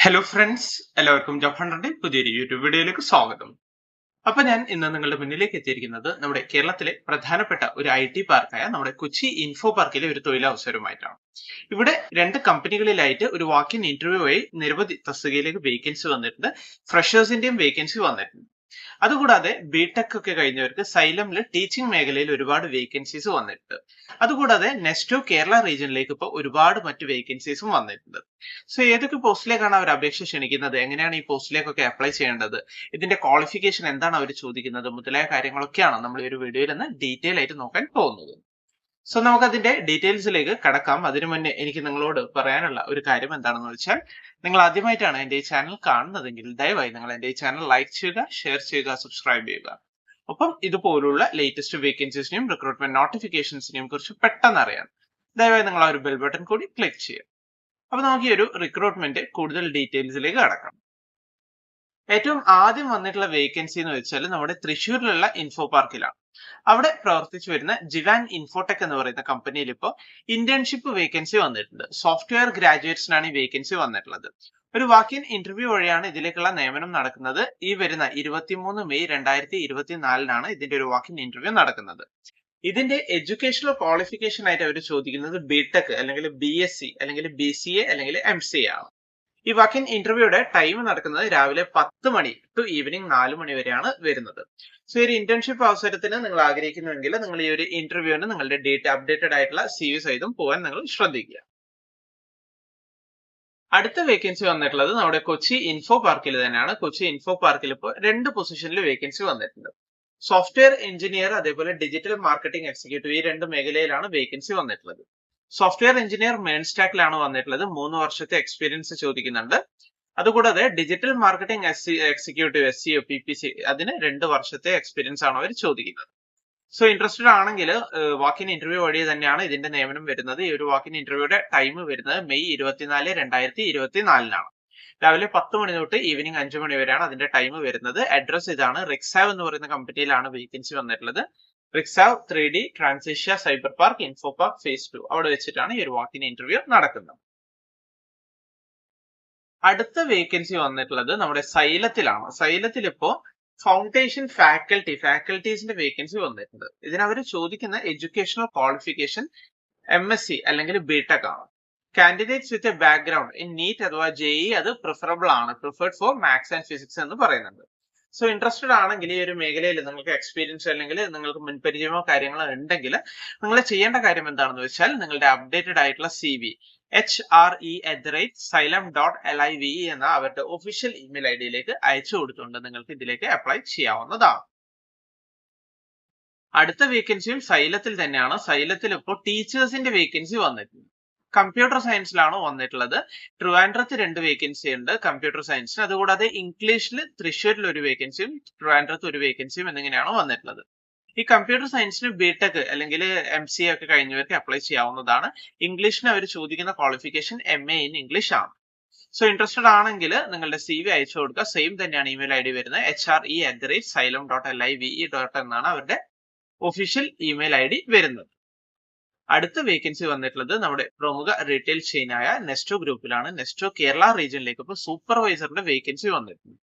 Hello friends, എല്ലാവർക്കും job ഹണ്ടറിന്റെ പുതിയൊരു YouTube വീഡിയോയിലേക്ക് സ്വാഗതം. അപ്പൊ ഞാൻ ഇന്ന് നിങ്ങളുടെ മുന്നിലേക്ക് എത്തിയിരിക്കുന്നത് നമ്മുടെ കേരളത്തിലെ പ്രധാനപ്പെട്ട ഒരു IT പാർക്കായ നമ്മുടെ കൊച്ചി ഇൻഫോ പാർക്കിലെ ഒരു തൊഴിലവസരവുമായിട്ടാണ്. ഇവിടെ രണ്ട് കമ്പനികളിലായിട്ട് ഒരു വാക്കിൻ ഇന്റർവ്യൂ വഴി നിരവധി തസ്തികയിലേക്ക് വേക്കൻസി വന്നിട്ടുണ്ട്. ഫ്രഷേഴ്സിന്റെയും വേക്കൻസി വന്നിട്ടുണ്ട്. അതുകൂടാതെ ബിടെക് ഒക്കെ കഴിഞ്ഞവർക്ക് സൈലമില് ടീച്ചിങ് മേഖലയിൽ ഒരുപാട് വേക്കൻസീസ് വന്നിട്ടുണ്ട്. അതുകൂടാതെ നെസ്റ്റോ കേരള റീജിയനിലേക്ക് ഇപ്പോൾ ഒരുപാട് മറ്റു വേക്കൻസീസും വന്നിട്ടുണ്ട്. സോ ഏതൊക്കെ പോസ്റ്റിലേക്കാണ് അവർ അപേക്ഷ ക്ഷണിക്കുന്നത്, എങ്ങനെയാണ് ഈ പോസ്റ്റിലേക്കൊക്കെ അപ്ലൈ ചെയ്യേണ്ടത്, ഇതിന്റെ ക്വാളിഫിക്കേഷൻ എന്താണ് അവർ ചോദിക്കുന്നത് മുതലായ കാര്യങ്ങളൊക്കെയാണ് നമ്മൾ ഈ ഒരു വീഡിയോയിൽ നിന്ന് ഡീറ്റെയിൽ ആയിട്ട് നോക്കാൻ പോകുന്നത്. സോ നമുക്ക് അതിന്റെ ഡീറ്റെയിൽസിലേക്ക് കടക്കാം. അതിനു മുന്നേ എനിക്ക് നിങ്ങളോട് പറയാനുള്ള ഒരു കാര്യം എന്താണെന്ന് വെച്ചാൽ, നിങ്ങൾ ആദ്യമായിട്ടാണ് എന്റെ ഈ ചാനൽ കാണുന്നതെങ്കിൽ ദയവായി നിങ്ങൾ എന്റെ ഈ ചാനൽ ലൈക്ക് ചെയ്യുക, ഷെയർ ചെയ്യുക, സബ്സ്ക്രൈബ് ചെയ്യുക. ഒപ്പം ഇതുപോലുള്ള ലേറ്റസ്റ്റ് വേക്കൻസീസിനെയും റിക്രൂട്ട്മെന്റ് നോട്ടിഫിക്കേഷൻസിനെയും കുറിച്ച് പെട്ടെന്ന് അറിയാൻ ദയവായി നിങ്ങൾ ആ ഒരു ബെൽ ബട്ടൺ കൂടി ക്ലിക്ക് ചെയ്യുക. അപ്പൊ നമുക്ക് ഈ ഒരു റിക്രൂട്ട്മെന്റ് കൂടുതൽ ഡീറ്റെയിൽസിലേക്ക് കടക്കാം. ഏറ്റവും ആദ്യം വന്നിട്ടുള്ള വേക്കൻസി എന്ന് വെച്ചാൽ നമ്മുടെ തൃശ്ശൂരിലുള്ള ഇൻഫോ പാർക്കിലാണ്. അവിടെ പ്രവർത്തിച്ചു വരുന്ന ജിവാൻ ഇൻഫോടെക് എന്ന് പറയുന്ന കമ്പനിയിൽ ഇപ്പോൾ ഇന്റേൺഷിപ്പ് വേക്കൻസി വന്നിട്ടുണ്ട്. സോഫ്റ്റ്വെയർ ഗ്രാജുവേറ്റ്സിനാണ് ഈ വേക്കൻസി വന്നിട്ടുള്ളത്. ഒരു വാക്കിൻ ഇന്റർവ്യൂ വഴിയാണ് ഇതിലേക്കുള്ള നിയമനം നടക്കുന്നത്. ഈ വരുന്ന 23 മെയ് 2024 ഇതിന്റെ ഒരു വാക്കിൻ ഇന്റർവ്യൂ നടക്കുന്നത്. ഇതിന്റെ എഡ്യൂക്കേഷണൽ ക്വാളിഫിക്കേഷൻ ആയിട്ട് അവർ ചോദിക്കുന്നത് ബിടെക് അല്ലെങ്കിൽ BSc അല്ലെങ്കിൽ BCA അല്ലെങ്കിൽ MCA ആണ്. ഈ വാക്കിൻ ഇന്റർവ്യൂയുടെ ടൈം നടക്കുന്നത് രാവിലെ 10 മണി ടു ഈവനിങ് 4 മണി വരെയാണ് വരുന്നത്. സോ ഈ ഒരു ഇന്റേൺഷിപ്പ് അവസരത്തിന് നിങ്ങൾ ആഗ്രഹിക്കുന്നുവെങ്കിൽ നിങ്ങൾ ഈ ഒരു ഇന്റർവ്യൂവിന് നിങ്ങളുടെ അപ്ഡേറ്റഡ് ആയിട്ടുള്ള CV സഹിതം പോകാൻ നിങ്ങൾ ശ്രദ്ധിക്കുക. അടുത്ത വേക്കൻസി വന്നിട്ടുള്ളത് നമ്മുടെ കൊച്ചി ഇൻഫോ പാർക്കിൽ തന്നെയാണ്. കൊച്ചി ഇൻഫോ പാർക്കിൽ ഇപ്പോൾ 2 പൊസിഷനിൽ വേക്കൻസി വന്നിട്ടുണ്ട്. സോഫ്റ്റ്വെയർ എഞ്ചിനീയർ അതേപോലെ ഡിജിറ്റൽ മാർക്കറ്റിംഗ് എക്സിക്യൂട്ടീവ്, ഈ 2 മേഖലയിലാണ് വേക്കൻസി വന്നിട്ടുള്ളത്. സോഫ്റ്റ്വെയർ എഞ്ചിനീയർ മെയിൻ സ്റ്റാക്കിലാണ് വന്നിട്ടുള്ളത്. 3 വർഷത്തെ എക്സ്പീരിയൻസ് ചോദിക്കുന്നുണ്ട്. അതുകൂടാതെ digital marketing executive SEO PPC അതിന് 2 വർഷത്തെ എക്സ്പീരിയൻസ് ആണ് അവർ ചോദിക്കുന്നത്. സോ ഇൻട്രസ്റ്റഡ് ആണെങ്കിൽ വാക്കിൻ ഇന്റർവ്യൂ വഴി തന്നെയാണ് ഇതിന്റെ നിയമനം വരുന്നത്. ഈ ഒരു വാക്കിൻ ഇന്റർവ്യൂയുടെ ടൈം വരുന്നത് മെയ് 24, 2024 രാവിലെ 10 മണി തൊട്ട് ഈവനിങ് 5 മണി വരെയാണ് അതിന്റെ ടൈം വരുന്നത്. അഡ്രസ് ഇതാണ്. റിക്സാവ് എന്ന് പറയുന്ന കമ്പനിയിലാണ് വേക്കൻസി വന്നിട്ടുള്ളത്. റിക്സാവ് 3D ട്രാൻസിഷ്യ Cyberpark Infopark phase 2 അവിടെ വെച്ചിട്ടാണ് ഈ ഒരു വാക്കിൻ ഇന്റർവ്യൂ നടക്കുന്നത്. അടുത്ത വേക്കൻസി വന്നിട്ടുള്ളത് നമ്മുടെ സൈലത്തിലാണ്. സൈലത്തിൽ ഇപ്പോ ഫൗണ്ടേഷൻ ഫാക്കൽറ്റീസിന്റെ വേക്കൻസി വന്നിട്ടുണ്ട്. ഇതിനവർ ചോദിക്കുന്ന എഡ്യൂക്കേഷണൽ ക്വാളിഫിക്കേഷൻ MSc അല്ലെങ്കിൽ ബിടെക് ആണ്. Candidates with a background in NEET അഥവാ JEE അത് പ്രിഫറബിൾ ആണ്. Preferred for maths and physics എന്ന് പറയുന്നുണ്ട്. സോ ഇൻട്രസ്റ്റഡ് ആണെങ്കിൽ ഈ ഒരു മേഖലയിൽ നിങ്ങൾക്ക് എക്സ്പീരിയൻസ് അല്ലെങ്കിൽ നിങ്ങൾക്ക് മുൻപരിചയമോ കാര്യങ്ങളോ ഉണ്ടെങ്കിൽ നിങ്ങൾ ചെയ്യേണ്ട കാര്യം എന്താണെന്ന് വെച്ചാൽ, നിങ്ങളുടെ അപ്ഡേറ്റഡ് ആയിട്ടുള്ള CV HRE@xylem.live എന്ന അവരുടെ ഒഫീഷ്യൽ ഇമെയിൽ IDയിലേക്ക് അയച്ചു കൊടുത്തുകൊണ്ട് നിങ്ങൾക്ക് ഇതിലേക്ക് അപ്ലൈ ചെയ്യാവുന്നതാണ്. അടുത്ത വേക്കൻസിയും സൈലത്തിൽ തന്നെയാണ്. സൈലത്തിൽ ഇപ്പോൾ ടീച്ചേഴ്സിന്റെ വേക്കൻസി വന്നിട്ടുണ്ട്. കമ്പ്യൂട്ടർ സയൻസിലാണ് വന്നിട്ടുള്ളത്. ട്രിവാൻഡ്രത്ത് 2 വേക്കൻസി ഉണ്ട് കമ്പ്യൂട്ടർ സയൻസിന്. അതുകൂടാതെ ഇംഗ്ലീഷിൽ തൃശ്ശൂരിൽ ഒരു വേക്കൻസിയും ട്രിവാൻഡ്രത്ത് ഒരു വേക്കൻസിയും എന്നിങ്ങനെയാണ് വന്നിട്ടുള്ളത്. ഈ കമ്പ്യൂട്ടർ സയൻസിന് ബിടെക് അല്ലെങ്കിൽ MCA ഒക്കെ കഴിഞ്ഞവർക്ക് അപ്ലൈ ചെയ്യാവുന്നതാണ്. ഇംഗ്ലീഷിന് അവർ ചോദിക്കുന്ന ക്വാളിഫിക്കേഷൻ MA ഇൻ ഇംഗ്ലീഷ് ആണ്. സോ ഇൻട്രസ്റ്റഡ് ആണെങ്കിൽ നിങ്ങളുടെ CV അയച്ചു കൊടുക്കുക. സെയിം തന്നെയാണ് ഇമെയിൽ ID വരുന്നത്. HRE@xylem.live എന്നാണ് അവരുടെ ഒഫീഷ്യൽ ഇമെയിൽ ID വരുന്നത്. അടുത്ത വേക്കൻസി വന്നിട്ടുള്ളത് നമ്മുടെ പ്രമുഖ റീറ്റെയിൽ ചെയിനായ നെസ്റ്റോ ഗ്രൂപ്പിലാണ്. നെസ്റ്റോ കേരള റീജിയനിലേക്ക് ഇപ്പോൾ സൂപ്പർവൈസറിന്റെ വേക്കൻസി വന്നിട്ടുണ്ട്.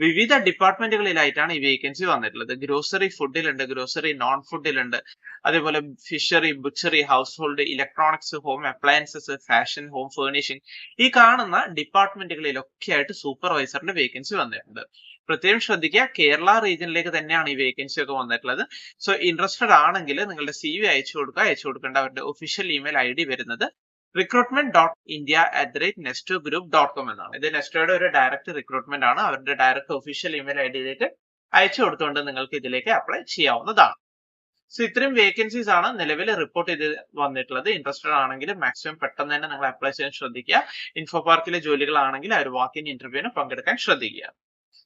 വിവിധ ഡിപ്പാർട്ട്മെന്റുകളിലായിട്ടാണ് ഈ വേക്കൻസി വന്നിട്ടുള്ളത്. ഗ്രോസറി ഫുഡിലുണ്ട്, ഗ്രോസറി നോൺ ഫുഡിലുണ്ട്, അതേപോലെ fishery, butchery, house hold, electronics, home appliances, fashion, home furnishing ഈ കാണുന്ന ഡിപ്പാർട്ട്മെന്റുകളിലൊക്കെ ആയിട്ട് സൂപ്പർവൈസറിന്റെ വേക്കൻസി വന്നിട്ടുണ്ട്. പ്രത്യേകം ശ്രദ്ധിക്കുക, കേരള റീജിയനിലേക്ക് തന്നെയാണ് ഈ വേക്കൻസി ഒക്കെ വന്നിട്ടുള്ളത്. സോ ഇൻട്രസ്റ്റഡ് ആണെങ്കിൽ നിങ്ങളുടെ CV അയച്ചു കൊടുക്കുക. അയച്ചു കൊടുക്കേണ്ട അവരുടെ ഒഫീഷ്യൽ ഇമെയിൽ ID വരുന്നത് recruitment.india@nestogroup.com എന്നാണ്. ഇത് നെസ്റ്റോയുടെ ഒരു ഡയറക്റ്റ് റിക്രൂട്ട്മെന്റ് ആണ്. അവരുടെ ഡയറക്റ്റ് ഒഫീഷ്യൽ ഇമെയിൽ IDയിലേക്ക് അയച്ചു കൊടുത്തുകൊണ്ട് നിങ്ങൾക്ക് ഇതിലേക്ക് അപ്ലൈ ചെയ്യാവുന്നതാണ്. സോ ഇത്രയും വേക്കൻസീസ് ആണ് നിലവിൽ റിപ്പോർട്ട് ചെയ്ത് വന്നിട്ടുള്ളത്. ഇൻട്രസ്റ്റഡ് ആണെങ്കിൽ മാക്സിമം പെട്ടെന്ന് തന്നെ നിങ്ങൾ അപ്ലൈ ചെയ്യാൻ ശ്രദ്ധിക്കുക. ഇൻഫോ പാർക്കിലെ ജോലികളാണെങ്കിൽ ആ ഒരു വാക്കിൻ ഇന്റർവ്യൂവിന് പങ്കെടുക്കാൻ ശ്രദ്ധിക്കുക.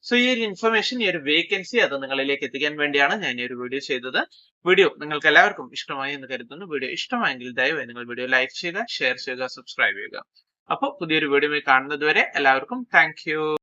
സോ ഈ ഒരു ഇൻഫർമേഷൻ, ഈ ഒരു വേക്കൻസി അത് നിങ്ങളിലേക്ക് എത്തിക്കാൻ വേണ്ടിയാണ് ഞാൻ ഈ ഒരു വീഡിയോ ചെയ്തത്. വീഡിയോ നിങ്ങൾക്ക് എല്ലാവർക്കും ഇഷ്ടമായി എന്ന് കരുതുന്നു. വീഡിയോ ഇഷ്ടമായെങ്കിൽ ദയവായി നിങ്ങൾ വീഡിയോ ലൈക്ക് ചെയ്യുക, ഷെയർ ചെയ്യുക, സബ്സ്ക്രൈബ് ചെയ്യുക. അപ്പോൾ പുതിയൊരു വീഡിയോ കാണുന്നത് വരെ എല്ലാവർക്കും താങ്ക് യു.